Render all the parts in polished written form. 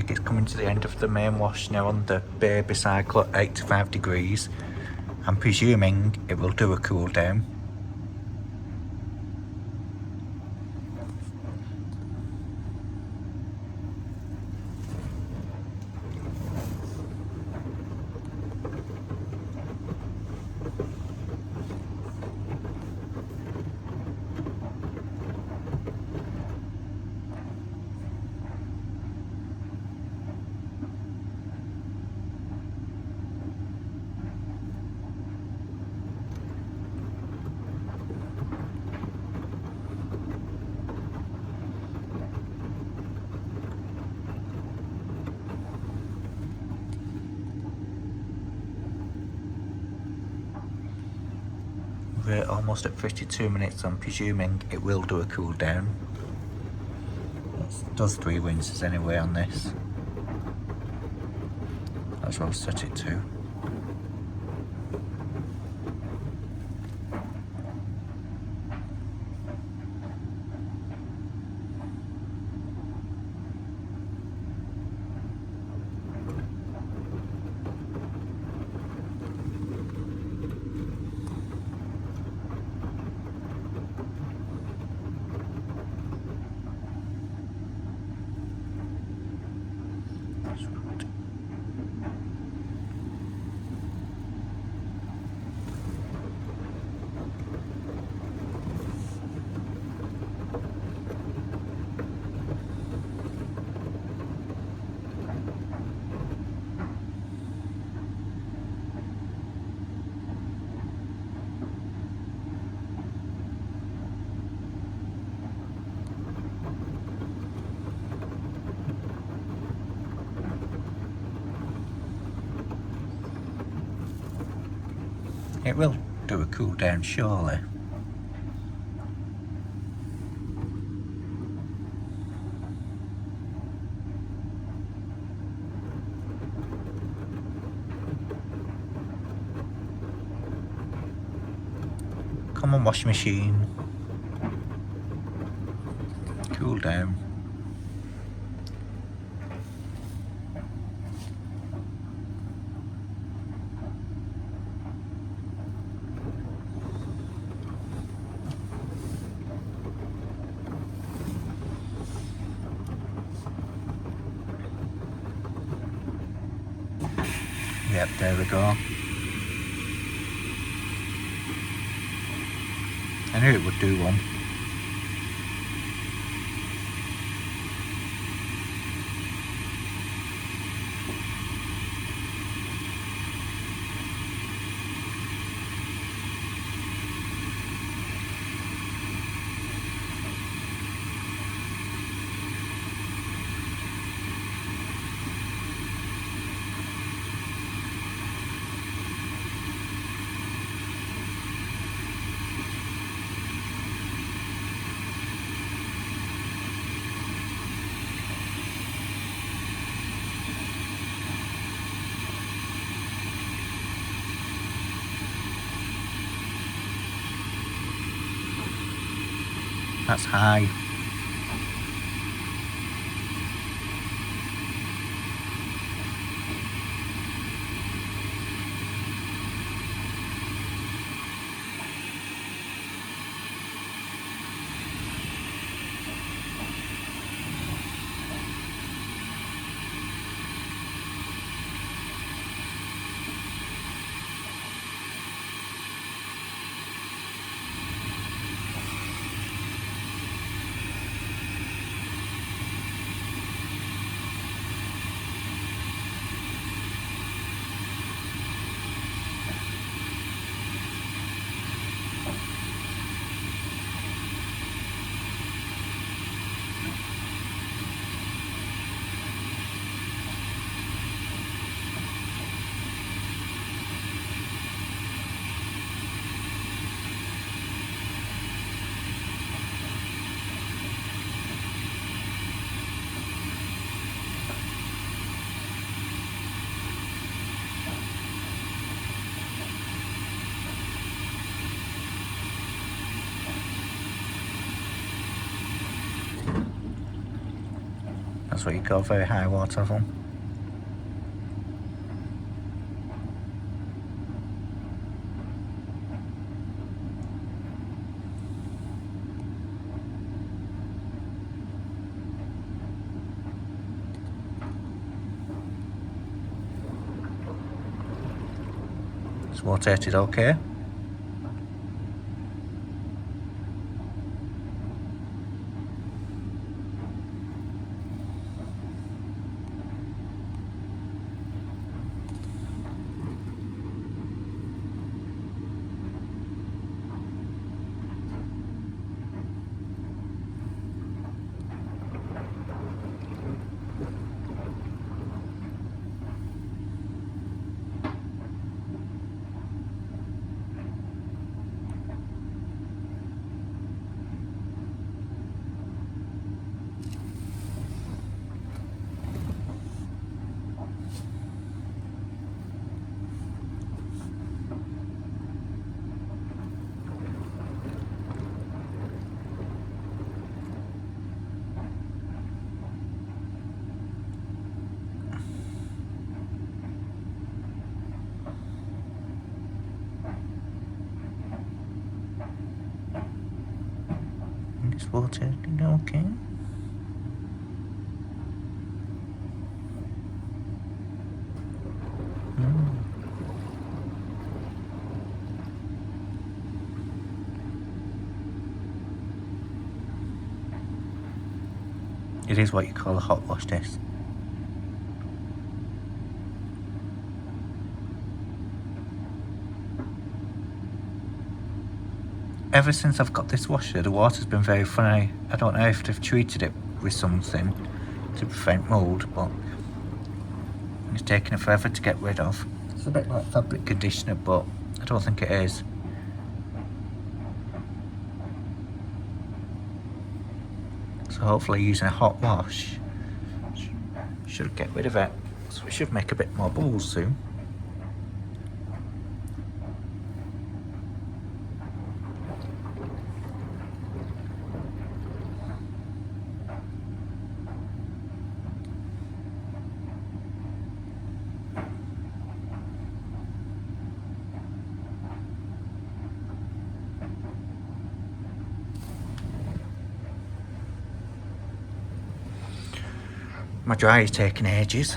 think it's coming to the end of the main wash now on the baby cycle at 85 degrees. I'm presuming it will do a cool down. We're almost at 52 minutes. I'm presuming it will do a cool down. It does 3 rinses anyway on this. That's what I'll set it to. It will do a cool down, surely. Come on, washing machine. Cool down. Yep, there we go. I knew it would do one. That's high. That's what you call very high water level. It's rotated okay. It's rotating okay. It is what you call a hot wash test. Ever since I've got this washer, the water's been very funny. I don't know if they've treated it with something to prevent mould, but it's taking it forever to get rid of. It's a bit like fabric conditioner, but I don't think it is. So hopefully using a hot wash should get rid of it. So we should make a bit more bubbles soon. My dryer's taking ages.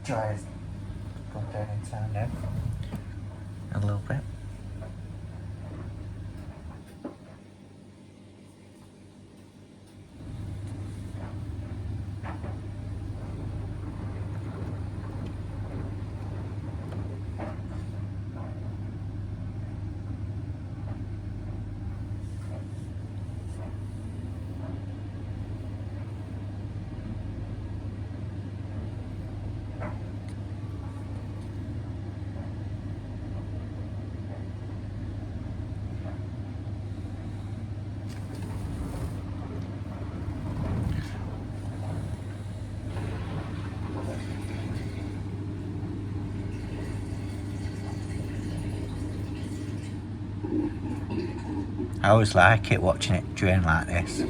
Dryer's gone down in sound now. A little bit. I always like it watching it drain like this.